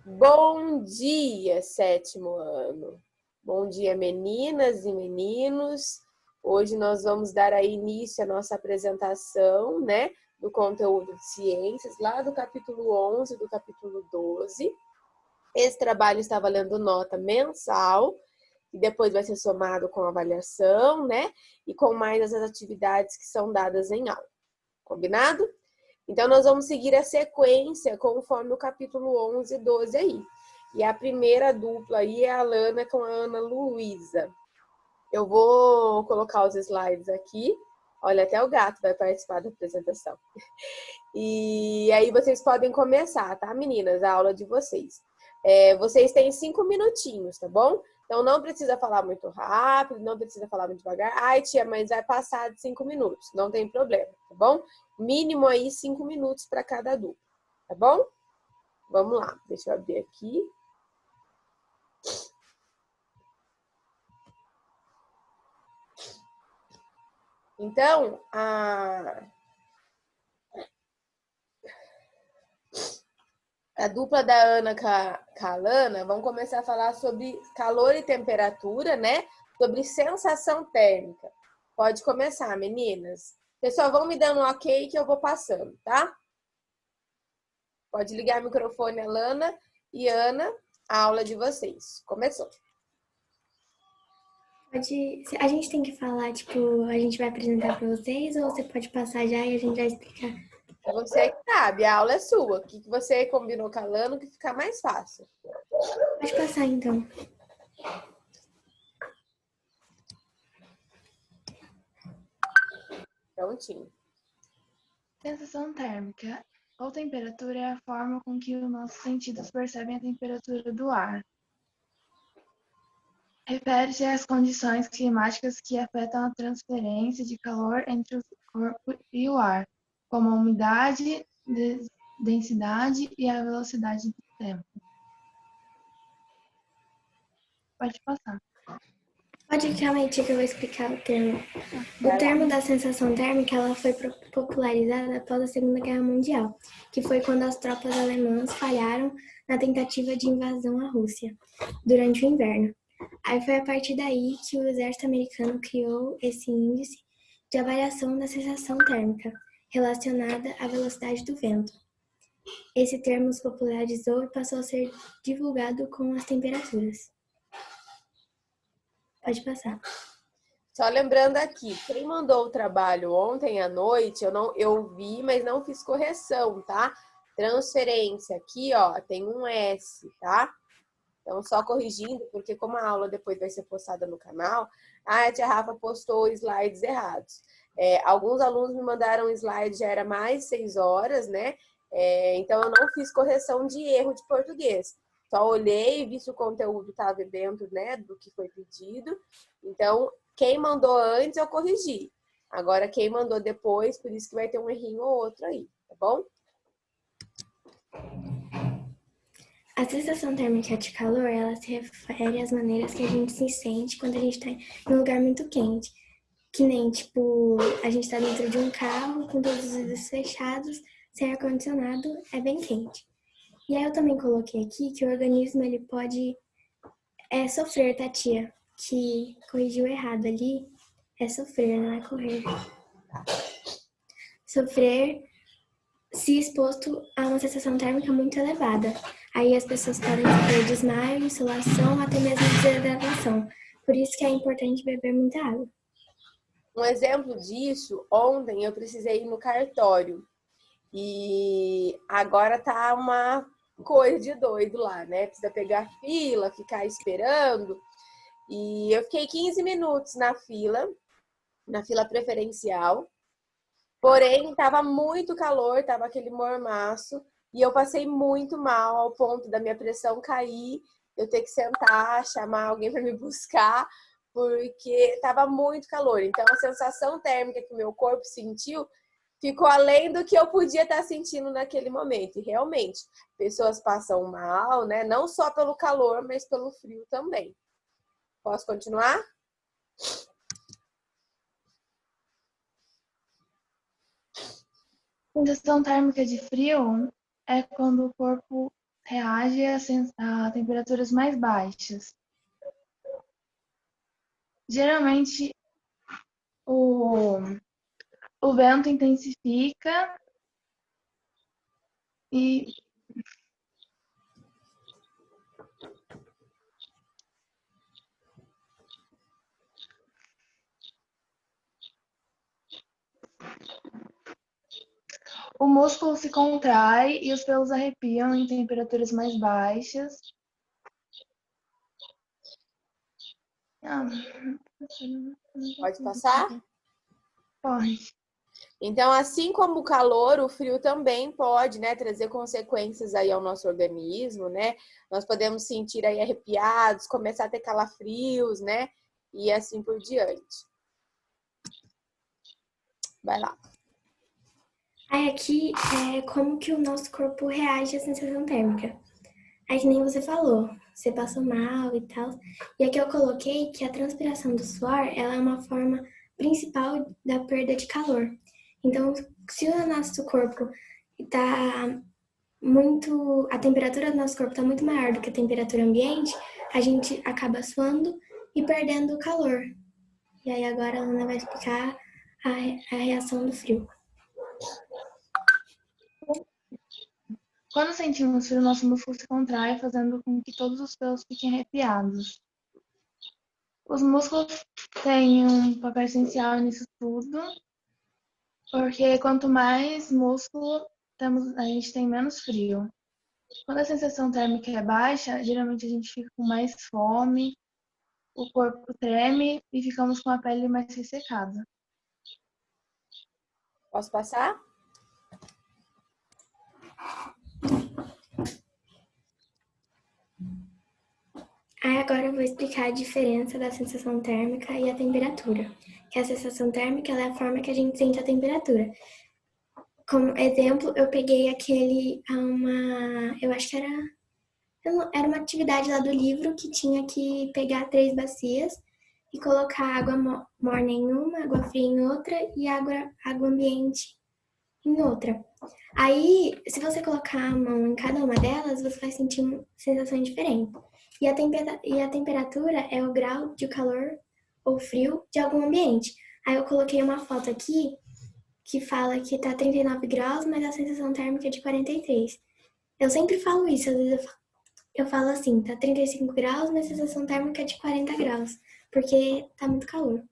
Bom dia, sétimo ano. Bom dia, meninas e meninos. Hoje nós vamos dar aí início à nossa apresentação, né, do conteúdo de ciências, lá do capítulo 11, do capítulo 12. Esse trabalho está valendo nota mensal, e depois vai ser somado com avaliação, né, e com mais as atividades que são dadas em aula. Combinado? Então, nós vamos seguir a sequência conforme o capítulo 11 e 12 aí. E a primeira dupla aí é a Alana com a Ana Luísa. Eu vou colocar os slides aqui. Olha, até o gato vai participar da apresentação. E aí vocês podem começar, tá, meninas? A aula de vocês. Vocês têm 5 minutinhos, tá bom? Então, não precisa falar muito rápido, não precisa falar muito devagar. Ai, tia, mas vai passar de 5 minutos. Não tem problema, tá bom? Mínimo aí 5 minutos para cada dupla, tá bom? Vamos lá, deixa eu abrir aqui. Então, a dupla da Ana com a Alana, vamos começar a falar sobre calor e temperatura, né? Sobre sensação térmica. Pode começar, meninas. Pessoal, vão me dando um ok que eu vou passando, tá? Pode ligar o microfone, Alana e Ana, a aula de vocês. Começou. A gente tem que falar, tipo, a gente vai apresentar para vocês ou você pode passar já e a gente vai explicar? Você que sabe, a aula é sua. O que você combinou com a Alana que ficar mais fácil? Pode passar, então. Prontinho. Sensação térmica ou temperatura é a forma com que os nossos sentidos percebem a temperatura do ar. Refere-se às condições climáticas que afetam a transferência de calor entre o corpo e o ar, como a umidade, densidade e a velocidade do tempo. Pode passar. Pode realmente que eu vou explicar o termo. O termo da sensação térmica ela foi popularizada após a Segunda Guerra Mundial, que foi quando as tropas alemãs falharam na tentativa de invasão à Rússia durante o inverno. Aí foi a partir daí que o exército americano criou esse índice de avaliação da sensação térmica, relacionada à velocidade do vento. Esse termo se popularizou e passou a ser divulgado com as temperaturas. Pode passar. Só lembrando aqui, quem mandou o trabalho ontem à noite, eu vi, mas não fiz correção, tá? Transferência, aqui, ó, tem um S, tá? Então, só corrigindo, porque como a aula depois vai ser postada no canal, a tia Rafa postou slides errados. Alguns alunos me mandaram slides, já era mais 6 horas, né? Então, eu não fiz correção de erro de português. Só olhei e vi se o conteúdo estava dentro, né, do que foi pedido. Então, quem mandou antes, eu corrigi. Agora, quem mandou depois, por isso que vai ter um errinho ou outro aí, tá bom? A sensação térmica de calor, ela se refere às maneiras que a gente se sente quando a gente está em um lugar muito quente. Que nem, tipo, a gente está dentro de um carro com todos os vidros fechados, sem ar-condicionado, é bem quente. E aí eu também coloquei aqui que o organismo, ele pode sofrer, tá, tia? Que corrigiu errado ali, é sofrer, não é correr. Sofrer se exposto a uma sensação térmica muito elevada. Aí as pessoas podem sofrer desmaio, insolação, até mesmo desidratação. Por isso que é importante beber muita água. Um exemplo disso, ontem eu precisei ir no cartório e agora tá uma coisa de doido lá, né? Precisa pegar fila, ficar esperando. E eu fiquei 15 minutos na fila preferencial. Porém, tava muito calor, tava aquele mormaço e eu passei muito mal ao ponto da minha pressão cair, eu ter que sentar, chamar alguém para me buscar, porque estava muito calor. Então, a sensação térmica que o meu corpo sentiu ficou além do que eu podia estar sentindo naquele momento. E realmente, pessoas passam mal, né? Não só pelo calor, mas pelo frio também. Posso continuar? Sensação térmica de frio é quando o corpo reage a temperaturas mais baixas. Geralmente, o vento intensifica e o músculo se contrai e os pelos arrepiam em temperaturas mais baixas. Pode passar? Pode. Então, assim como o calor, o frio também pode, né, trazer consequências aí ao nosso organismo, né? Nós podemos sentir aí arrepiados, começar a ter calafrios, né? E assim por diante. Vai lá. Aí aqui é como que o nosso corpo reage à sensação térmica. Aí que nem você falou, você passou mal e tal. E aqui eu coloquei que a transpiração do suor, ela é uma forma principal da perda de calor. Então, se o nosso corpo está muito, a temperatura do nosso corpo está muito maior do que a temperatura ambiente, a gente acaba suando e perdendo o calor. E aí agora a Ana vai explicar a reação do frio. Quando sentimos frio, nosso músculo se contrai, fazendo com que todos os pelos fiquem arrepiados. Os músculos têm um papel essencial nisso tudo, porque quanto mais músculo temos, a gente tem menos frio. Quando a sensação térmica é baixa, geralmente a gente fica com mais fome, o corpo treme e ficamos com a pele mais ressecada. Posso passar? Aí agora eu vou explicar a diferença da sensação térmica e a temperatura. Que a sensação térmica ela é a forma que a gente sente a temperatura. Como exemplo, eu peguei eu acho que era uma atividade lá do livro que tinha que pegar 3 bacias e colocar água morna em uma, água fria em outra e água ambiente em outra. Aí, se você colocar a mão em cada uma delas, você vai sentir sensações diferentes. E a temperatura é o grau de calor ou frio de algum ambiente. Aí eu coloquei uma foto aqui que fala que tá 39 graus, mas a sensação térmica é de 43. Eu sempre falo isso, às vezes eu falo assim, tá 35 graus, mas a sensação térmica é de 40 graus, porque tá muito calor.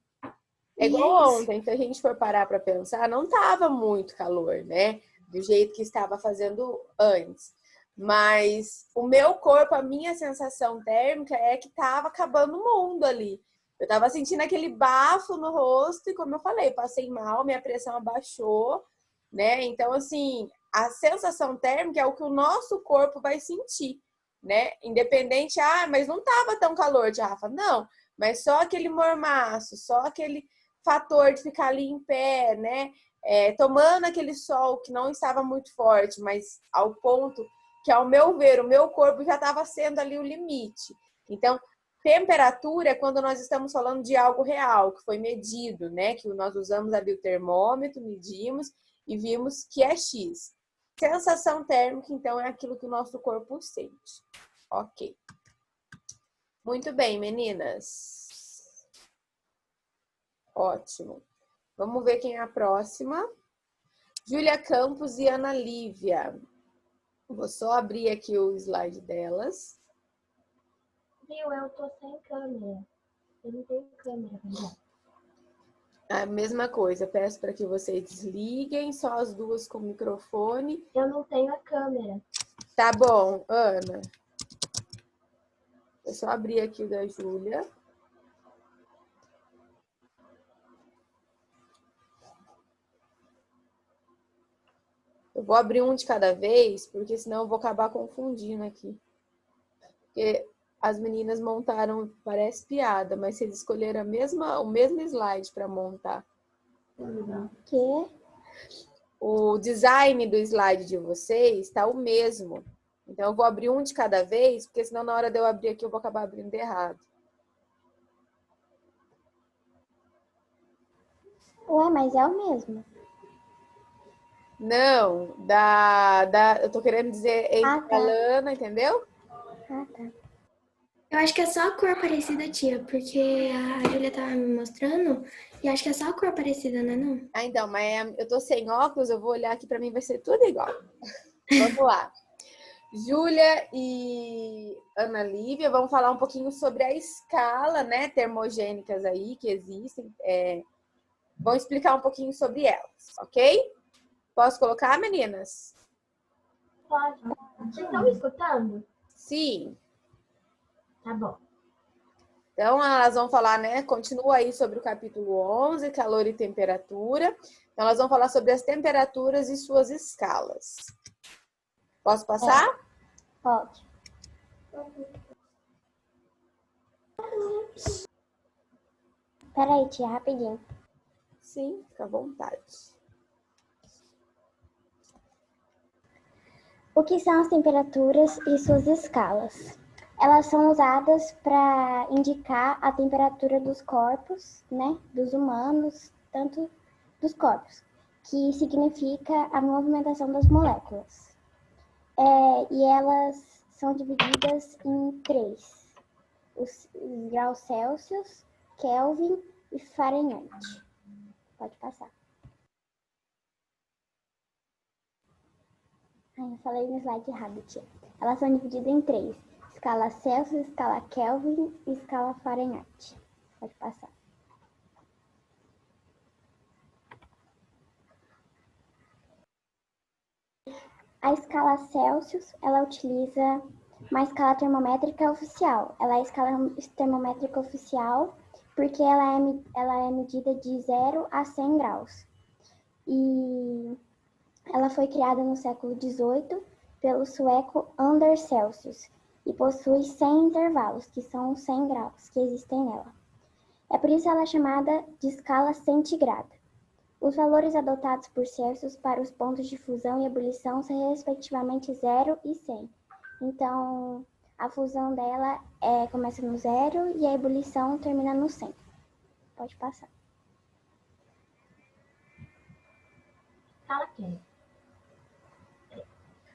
É E é igual isso. ontem, se a gente for parar para pensar, não tava muito calor, né? Do jeito que estava fazendo antes. Mas o meu corpo, a minha sensação térmica é que tava acabando o mundo ali. Eu tava sentindo aquele bafo no rosto e, como eu falei, passei mal, minha pressão abaixou, né? Então, assim, a sensação térmica é o que o nosso corpo vai sentir, né? Independente, mas não tava tão calor, de Rafa. Não, mas só aquele mormaço, só aquele fator de ficar ali em pé, né? Tomando aquele sol que não estava muito forte, mas ao ponto que, ao meu ver, o meu corpo já estava sendo ali o limite. Então, temperatura é quando nós estamos falando de algo real, que foi medido, né? Que nós usamos ali o termômetro, medimos e vimos que é X. Sensação térmica, então, é aquilo que o nosso corpo sente. Ok. Muito bem, meninas. Ótimo. Vamos ver quem é a próxima. Júlia Campos e Ana Lívia. Vou só abrir aqui o slide delas. Viu, eu tô sem câmera. Eu não tenho câmera. A mesma coisa, peço para que vocês desliguem, só as duas com o microfone. Eu não tenho a câmera. Tá bom, Ana. Eu só abrir aqui o da Júlia. Eu vou abrir um de cada vez, porque senão eu vou acabar confundindo aqui. Porque as meninas montaram, parece piada, mas vocês escolheram o mesmo slide para montar. Que? O design do slide de vocês está o mesmo. Então, eu vou abrir um de cada vez, porque senão na hora de eu abrir aqui eu vou acabar abrindo errado. Ué, mas é o mesmo. Não, eu tô querendo dizer entre a tá. Lana, entendeu? Ah, tá. Eu acho que é só a cor parecida, tia, porque a Júlia tava me mostrando e acho que é só a cor parecida, né, não? Ah, então, mas eu tô sem óculos, eu vou olhar aqui pra mim, vai ser tudo igual. Vamos lá. Júlia e Ana Lívia vão falar um pouquinho sobre a escala, né, termogênicas aí que existem. Vão explicar um pouquinho sobre elas, ok? Posso colocar, meninas? Pode. Vocês estão me escutando? Sim. Tá bom. Então, elas vão falar, né? Continua aí sobre o capítulo 11, calor e temperatura. Então, elas vão falar sobre as temperaturas e suas escalas. Posso passar? Pode. Peraí, tia, rapidinho. Sim, fica à vontade. O que são as temperaturas e suas escalas? Elas são usadas para indicar a temperatura dos corpos, né, dos humanos, tanto dos corpos, que significa a movimentação das moléculas. E elas são divididas em três: os graus Celsius, Kelvin e Fahrenheit. Pode passar. Ai, eu falei no slide errado, tia. Elas são divididas em três: escala Celsius, escala Kelvin e escala Fahrenheit. Pode passar. A escala Celsius, ela utiliza uma escala termométrica oficial. Ela é a escala termométrica oficial porque ela é medida de 0 a 100 graus. E ela foi criada no século XVIII pelo sueco Anders Celsius e possui 100 intervalos, que são os 100 graus que existem nela. É por isso ela é chamada de escala centigrada. Os valores adotados por Celsius para os pontos de fusão e ebulição são respectivamente 0 e 100. Então, a fusão dela começa no 0 e a ebulição termina no 100. Pode passar. Fala, Kelly.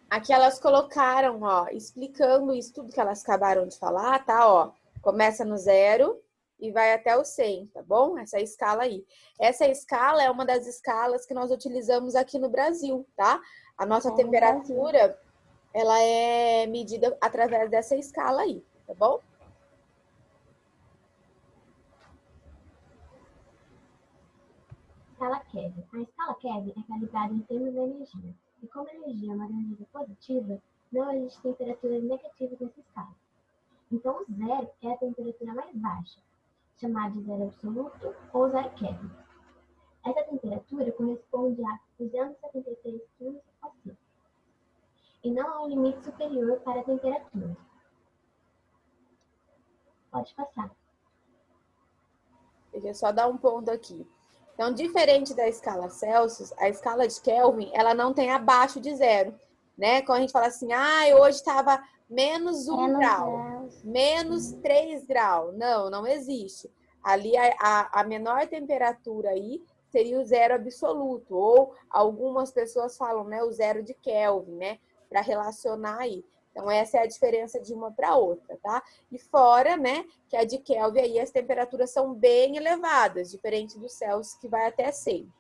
Aqui elas colocaram, ó, explicando isso tudo que elas acabaram de falar, tá? Ó, começa no 0 e vai até o 100, tá bom? Essa escala aí. Essa escala é uma das escalas que nós utilizamos aqui no Brasil, tá? A nossa temperatura, ela é medida através dessa escala aí, tá bom? Escala Kelvin. A escala Kelvin é calibrada em termos de energia. E como a energia é uma grandeza positiva, não existe temperaturas negativas nessa escala. Então, o zero é a temperatura mais baixa, chamada de zero absoluto ou zero Kelvin. Essa temperatura corresponde a 273,15 C, e não há um limite superior para a temperatura. Pode passar. Deixa eu só dar um ponto aqui. Então, diferente da escala Celsius, a escala de Kelvin, ela não tem abaixo de 0, né? Quando a gente fala assim, hoje estava menos 1 grau, menos 3 graus. Não, não existe. Ali, a menor temperatura aí seria o zero absoluto, ou algumas pessoas falam, né, o zero de Kelvin, né, para relacionar aí. Então, essa é a diferença de uma para outra, tá? E fora, né, que a de Kelvin aí as temperaturas são bem elevadas, diferente do Celsius que vai até 100.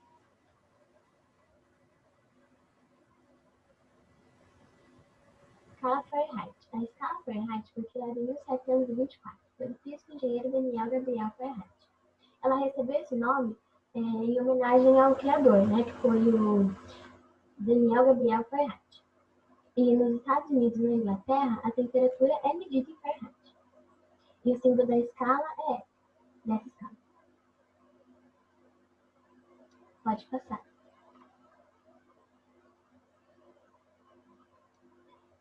Escala Fahrenheit. A escala Fahrenheit foi criada em 1724 pelo físico engenheiro Daniel Gabriel Fahrenheit. Ela recebeu esse nome em homenagem ao criador, né, que foi o Daniel Gabriel Fahrenheit. E nos Estados Unidos e na Inglaterra, a temperatura é medida em Fahrenheit. E o símbolo da escala é dessa escala. Pode passar.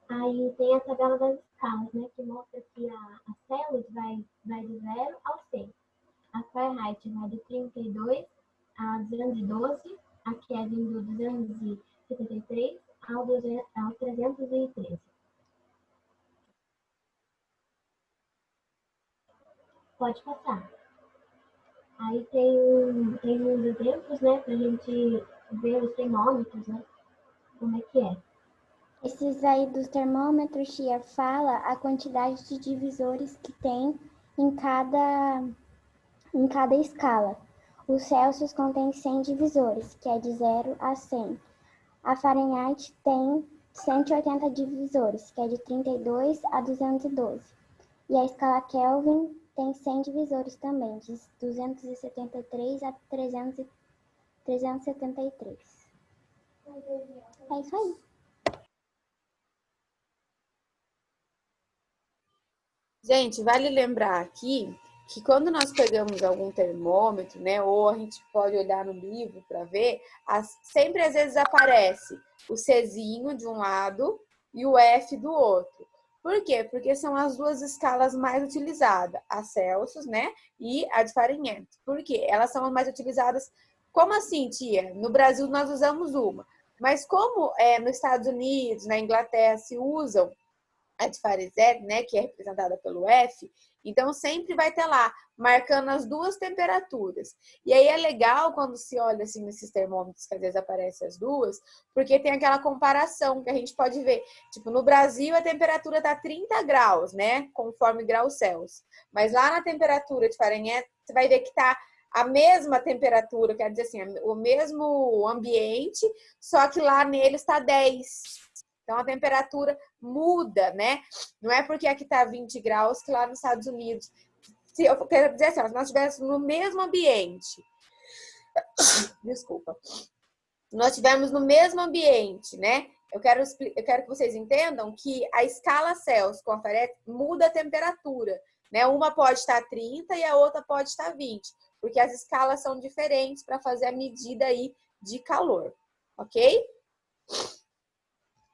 Aí tem a tabela das escalas, né, que mostra que a Celsius vai de 0 ao 100. A Fahrenheit vai de 32 a 212, a Kelvin do 273 ao 313. Pode passar. Aí tem uns exemplos, né, pra gente ver os termômetros, né? Como é que é? Esses aí dos termômetros, tia, fala a quantidade de divisores que tem em cada escala. O Celsius contém 100 divisores, que é de 0 a 100. A Fahrenheit tem 180 divisores, que é de 32 a 212. E a escala Kelvin tem 100 divisores também, de 273 a 373. É isso aí. Gente, vale lembrar aqui que quando nós pegamos algum termômetro, né, ou a gente pode olhar no livro para ver, sempre às vezes aparece o Czinho de um lado e o F do outro. Por quê? Porque são as duas escalas mais utilizadas, a Celsius, né, e a de Fahrenheit. Por quê? Elas são as mais utilizadas. Como assim, tia? No Brasil nós usamos uma, mas como nos Estados Unidos, na Inglaterra se usam a de Fahrenheit, né, que é representada pelo F, então sempre vai ter lá, marcando as duas temperaturas. E aí é legal quando se olha assim nesses termômetros, que às vezes aparecem as duas, porque tem aquela comparação que a gente pode ver. Tipo, no Brasil a temperatura tá 30 graus, né, conforme grau Celsius. Mas lá na temperatura de Fahrenheit, você vai ver que tá a mesma temperatura, quer dizer assim, o mesmo ambiente, só que lá nele está 10. Então, a temperatura muda, né? Não é porque aqui está 20 graus que lá nos Estados Unidos. Se eu quero dizer assim, se nós estivéssemos no mesmo ambiente, desculpa, nós estivermos no mesmo ambiente, né? Eu quero que vocês entendam que a escala Celsius com a Fahrenheit muda a temperatura, né? Uma pode estar 30 e a outra pode estar 20, porque as escalas são diferentes para fazer a medida aí de calor, ok?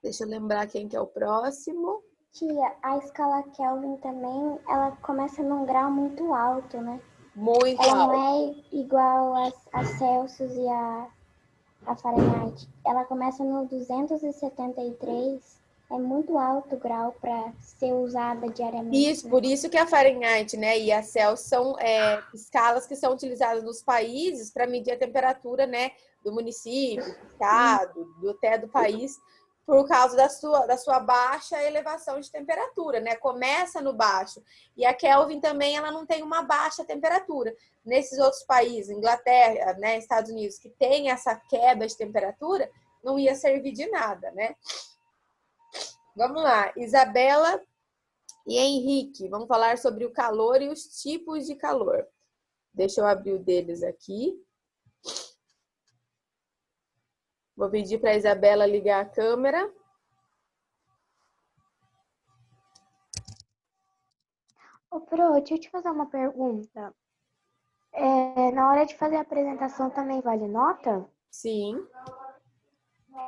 Deixa eu lembrar quem que é o próximo. Tia, a escala Kelvin também, ela começa num grau muito alto, né? Muito Ela alto. não é igual a Celsius e a Fahrenheit. Ela começa no 273. É muito alto o grau para ser usada diariamente. Isso, por isso que a Fahrenheit, né, e a Celsius são escalas que são utilizadas nos países para medir a temperatura, né, do município, do estado, até do país, por causa da sua baixa elevação de temperatura, né? Começa no baixo. E a Kelvin também, ela não tem uma baixa temperatura. Nesses outros países, Inglaterra, né, Estados Unidos, que tem essa queda de temperatura, não ia servir de nada, né? Vamos lá, Isabela e Henrique, vamos falar sobre o calor e os tipos de calor. Deixa eu abrir o deles aqui. Vou pedir para a Isabela ligar a câmera. Ô, Pro, deixa eu te fazer uma pergunta. Na hora de fazer a apresentação também vale nota? Sim.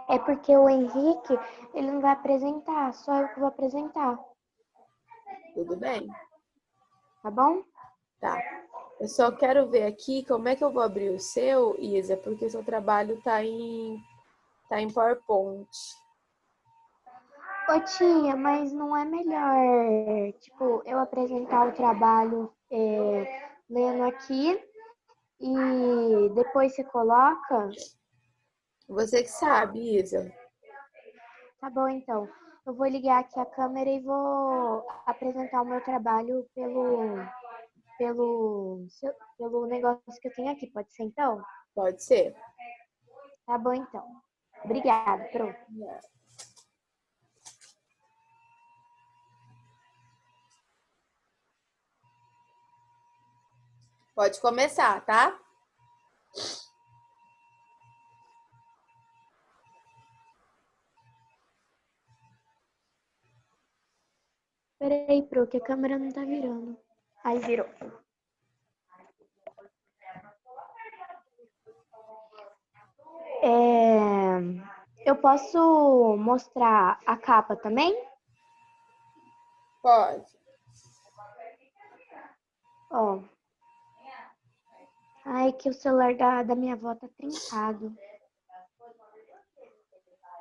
É porque o Henrique, ele não vai apresentar, só eu que vou apresentar, Tudo bem. tá bom? Tá. Eu só quero ver aqui como é que eu vou abrir o seu, Isa, porque o seu trabalho tá em PowerPoint. Ô, tia, mas não é melhor, tipo, eu apresentar o trabalho lendo aqui e depois você coloca? Você que sabe, Isa. Tá bom, então. Eu vou ligar aqui a câmera e vou apresentar o meu trabalho pelo negócio que eu tenho aqui. Pode ser, então? Pode ser. Tá bom, então. Obrigada, Pro. Pode começar, tá? Peraí, Pro, que a câmera não tá virando. Aí virou. Eu posso mostrar a capa também? Pode. Ó. Ai, que o celular da minha avó tá trincado.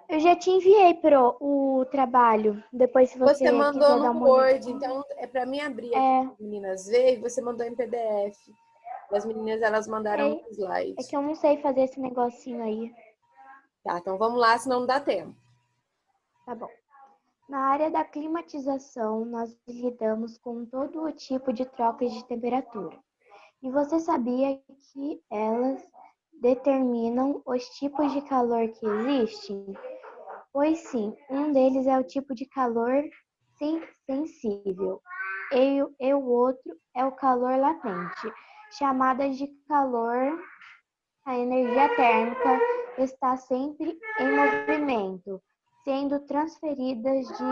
Eu já te enviei, Pro, o trabalho. Depois, se Você você mandou quiser dar no uma olhada. Word, então é para mim abrir aqui para as meninas verem, você mandou em PDF. E as meninas, elas mandaram no slide. É que eu não sei fazer esse negocinho aí. Tá, então vamos lá, senão não dá tempo. Tá bom. Na área da climatização, nós lidamos com todo o tipo de trocas de temperatura. E você sabia que elas determinam os tipos de calor que existem? Pois sim, um deles é o tipo de calor sensível e o outro é o calor latente. Chamada de calor, a energia térmica está sempre em movimento, sendo transferidas de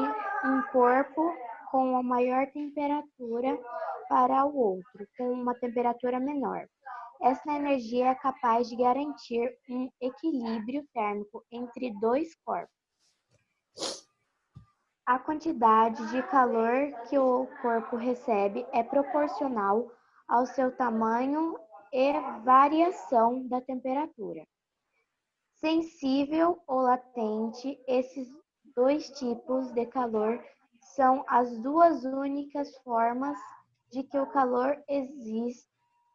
um corpo com a maior temperatura para o outro, com uma temperatura menor. Essa energia é capaz de garantir um equilíbrio térmico entre dois corpos. A quantidade de calor que o corpo recebe é proporcional ao seu tamanho e variação da temperatura. Sensível ou latente, esses dois tipos de calor são as duas únicas formas de que o calor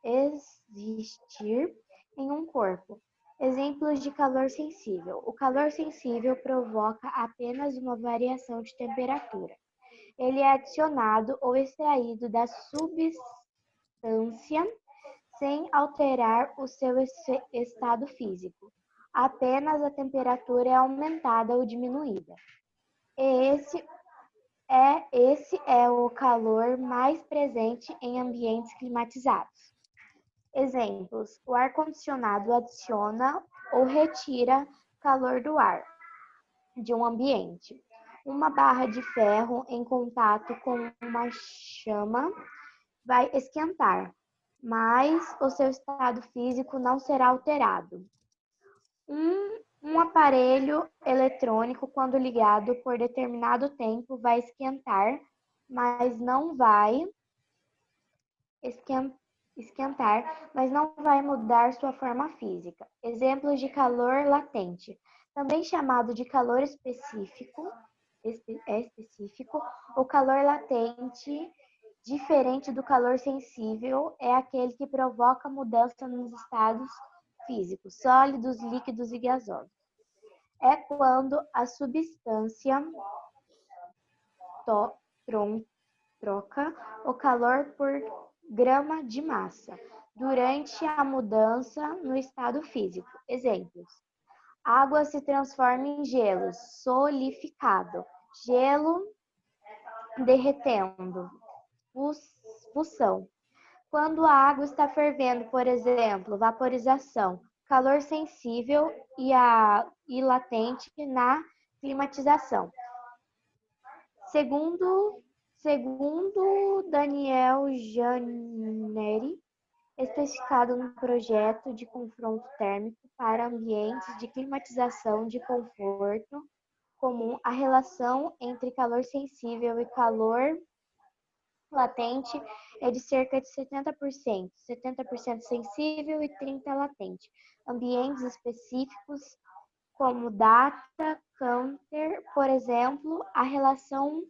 existir em um corpo. Exemplos de calor sensível. O calor sensível provoca apenas uma variação de temperatura. Ele é adicionado ou extraído da substância sem alterar o seu estado físico. Apenas a temperatura é aumentada ou diminuída. Esse é o calor mais presente em ambientes climatizados. Exemplos: o ar-condicionado adiciona ou retira calor do ar de um ambiente. Uma barra de ferro em contato com uma chama vai esquentar, mas o seu estado físico não será alterado. Um aparelho eletrônico, quando ligado por determinado tempo, vai esquentar, mas não vai mudar sua forma física. Exemplos de calor latente, também chamado de calor específico, o calor latente, diferente do calor sensível, é aquele que provoca mudança nos estados físicos, sólidos, líquidos e gasosos. É quando a substância troca o calor por grama de massa durante a mudança no estado físico. Exemplos: água se transforma em gelo solidificado, gelo derretendo, fução. Quando a água está fervendo, por exemplo, vaporização, calor sensível e latente na climatização. Segundo Daniel Janeri, especificado no projeto de confronto térmico para ambientes de climatização de conforto comum, a relação entre calor sensível e calor latente é de cerca de 70%, 70% sensível e 30% latente. Ambientes específicos, como data counter, por exemplo, a relação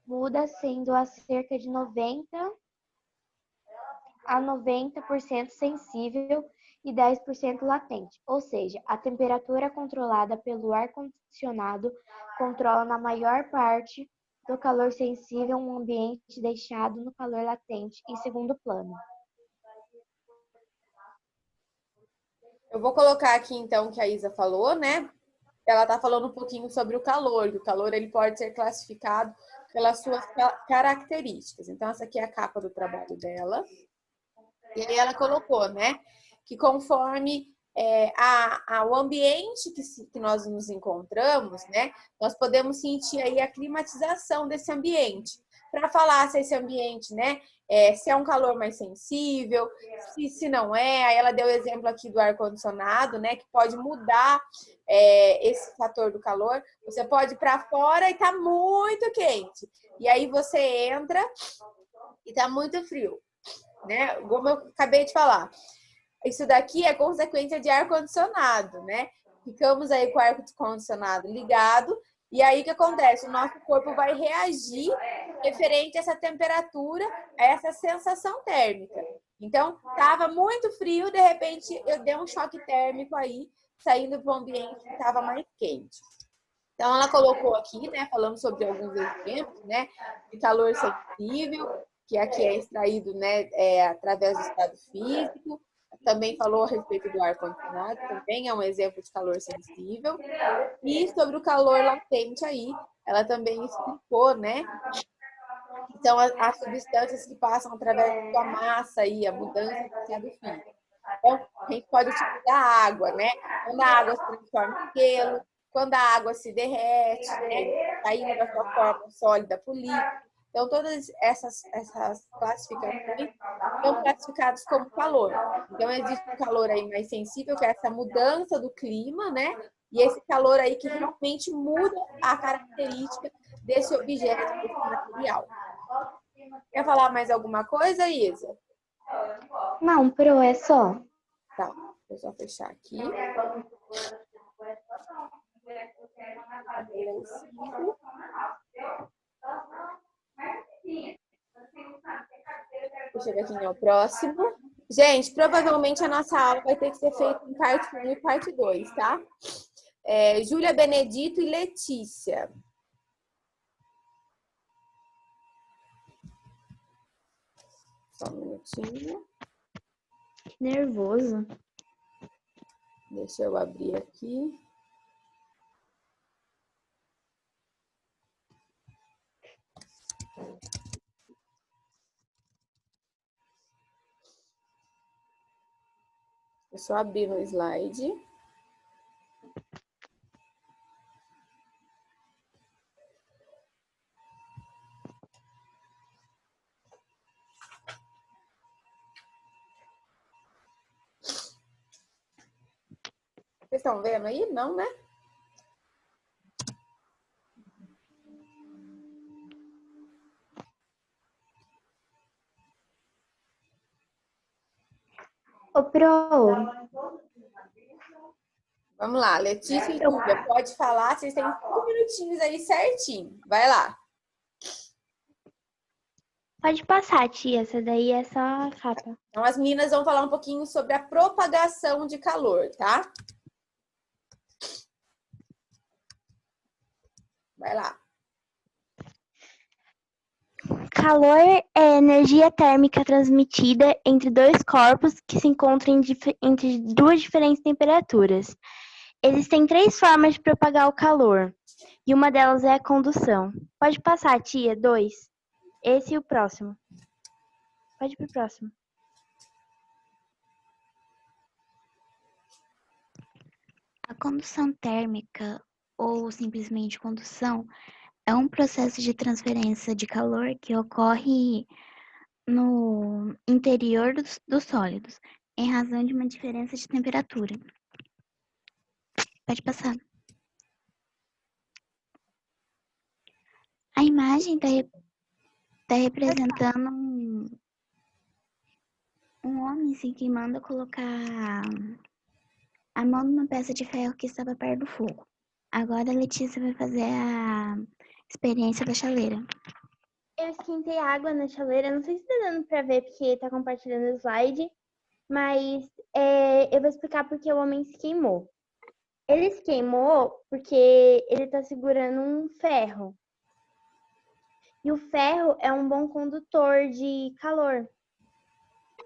muda, sendo a cerca de 90% sensível e 10% latente. Ou seja, a temperatura controlada pelo ar-condicionado controla na maior parte do calor sensível um ambiente deixado no calor latente em segundo plano. Eu vou colocar aqui, então, o que a Isa falou, né? Ela está falando um pouquinho sobre o calor. O calor ele pode ser classificado pelas suas características. Então, essa aqui é a capa do trabalho dela. E aí ela colocou, né? Que conforme o ambiente que nós nos encontramos, né? Nós podemos sentir aí a climatização desse ambiente. Para falar se esse ambiente, né? Se é um calor mais sensível, se não é. Aí ela deu o exemplo aqui do ar-condicionado, né? Que pode mudar esse fator do calor. Você pode ir para fora e tá muito quente. E aí você entra e tá muito frio, né? Como eu acabei de falar. Isso daqui é consequência de ar-condicionado, né? Ficamos aí com o ar-condicionado ligado. E aí o que acontece? O nosso corpo vai reagir referente a essa temperatura, a essa sensação térmica. Então, estava muito frio, de repente eu dei um choque térmico aí saindo para um ambiente que estava mais quente. Então, ela colocou aqui, né, falando sobre alguns exemplos, né, de calor sensível, que aqui é extraído, né, através do estado físico. Também falou a respeito do ar-condicionado, também é um exemplo de calor sensível. E sobre o calor latente aí, ela também explicou, né, então as substâncias que passam através da sua massa aí, a mudança do estado físico. Então, a gente pode utilizar a água, né? Quando a água se transforma em gelo, quando a água se derrete, né? Saindo da sua forma sólida para o líquido. Então, todas essas classificações são classificadas como calor. Então, existe um calor aí mais sensível, que é essa mudança do clima, né? E esse calor aí que realmente muda a característica desse objeto, desse material. Quer falar mais alguma coisa, Isa? Não, Pro, é só. Tá, vou só fechar aqui. Deixa eu ver quem é o próximo. Gente, provavelmente a nossa aula vai ter que ser feita em parte 1 e parte 2, tá? Júlia, Benedito e Letícia. Só um minutinho. Nervoso. Deixa eu abrir aqui. É só abrir no slide. Vocês estão vendo aí? Não, né? Ô, Pro, Vamos lá, Letícia e Júlia, pode falar. Vocês têm 5 minutinhos aí certinho. Vai lá. pode passar, tia. Essa daí é só a capa. Então, as meninas vão falar um pouquinho sobre a propagação de calor, tá? Vai lá. Calor é energia térmica transmitida entre dois corpos que se encontram entre duas diferentes temperaturas. Existem 3 formas de propagar o calor, e uma delas é a condução. Pode passar, tia. 2. Esse e o próximo. Pode ir pro próximo. A condução térmica, ou simplesmente condução, é um processo de transferência de calor que ocorre no interior dos sólidos, em razão de uma diferença de temperatura. Pode passar. A imagem está representando um homem se queimando a colocar a mão numa peça de ferro que estava perto do fogo. Agora a Letícia vai fazer a experiência da chaleira. Eu esquentei água na chaleira. Não sei se tá dando pra ver porque tá compartilhando o slide. Mas eu vou explicar porque o homem se queimou. Ele se queimou porque ele tá segurando um ferro. E o ferro é um bom condutor de calor.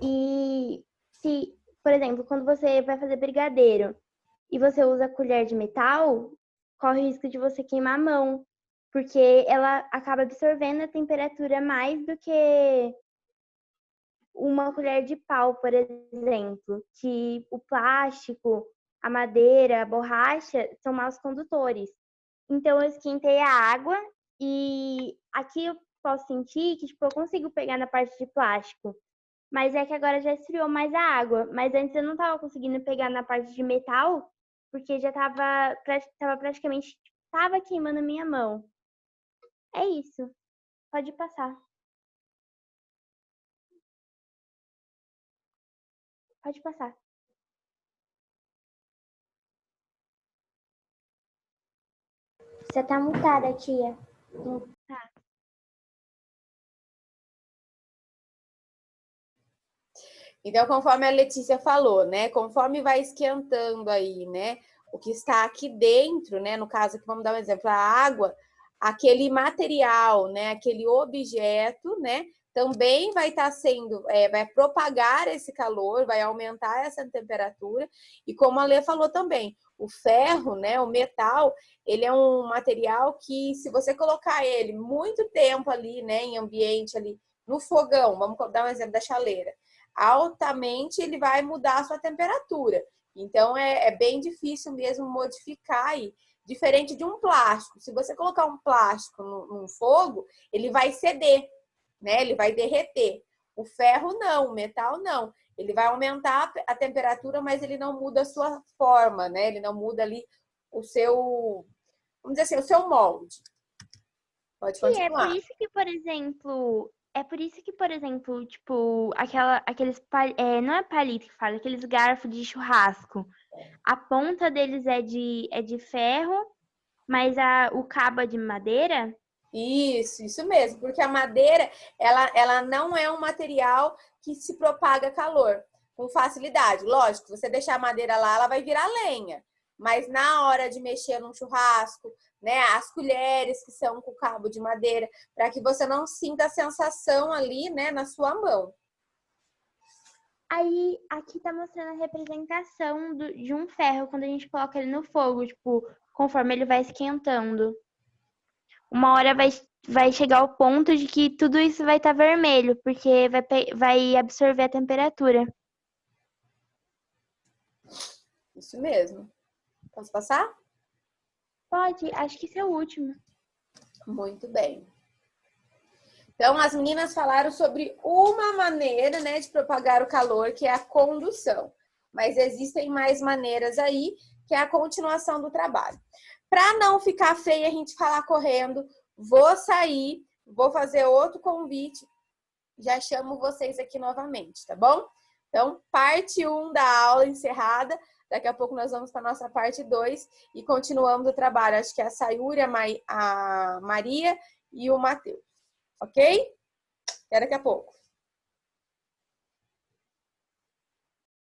E se, por exemplo, quando você vai fazer brigadeiro e você usa colher de metal, corre o risco de você queimar a mão, porque ela acaba absorvendo a temperatura mais do que uma colher de pau, por exemplo, que o plástico, a madeira, a borracha são maus condutores. Então eu esquentei a água e aqui eu posso sentir que tipo, eu consigo pegar na parte de plástico. Mas é que agora já esfriou mais a água. Mas antes eu não estava conseguindo pegar na parte de metal, porque já estava praticamente tava queimando a minha mão. É isso. Pode passar. Pode passar. Você tá mutada, tia. Então, conforme a Letícia falou, né? Conforme vai esquentando aí, né? O que está aqui dentro, né? No caso aqui, vamos dar um exemplo, a água, aquele material, né? Aquele objeto, né? Também vai estar sendo, vai propagar esse calor, vai aumentar essa temperatura. E como a Lê falou também, o ferro, né? O metal, ele é um material que, se você colocar ele muito tempo ali, né? Em ambiente ali, no fogão, vamos dar um exemplo da chaleira, altamente ele vai mudar a sua temperatura. Então, é bem difícil mesmo modificar aí. Diferente de um plástico. Se você colocar um plástico no fogo, ele vai ceder, né? Ele vai derreter. O ferro não, o metal não. Ele vai aumentar a temperatura, mas ele não muda a sua forma, né? Ele não muda ali o seu, vamos dizer assim, o seu molde. Pode continuar. E é por isso que, por exemplo, tipo, não é palito que fala, aqueles garfos de churrasco. A ponta deles é de ferro, mas o cabo é de madeira. Isso mesmo, porque a madeira, ela não é um material que se propaga calor com facilidade. Lógico, você deixar a madeira lá, ela vai virar lenha. Mas na hora de mexer num churrasco, né, as colheres que são com cabo de madeira, para que você não sinta a sensação ali, né, na sua mão. Aí, aqui tá mostrando a representação de um ferro quando a gente coloca ele no fogo, tipo, conforme ele vai esquentando. Uma hora vai chegar ao ponto de que tudo isso vai estar vermelho, porque vai absorver a temperatura. Isso mesmo. Posso passar? Pode, acho que esse é o último. Muito bem. Então, as meninas falaram sobre uma maneira, né, de propagar o calor, que é a condução. Mas existem mais maneiras aí, que é a continuação do trabalho. Para não ficar feia a gente falar correndo, vou sair, vou fazer outro convite, já chamo vocês aqui novamente, tá bom? Então, parte 1 da aula encerrada. Daqui a pouco nós vamos para a nossa parte 2 e continuamos o trabalho. Acho que é a Sayuri, a Maria e o Matheus. Ok? Até daqui a pouco.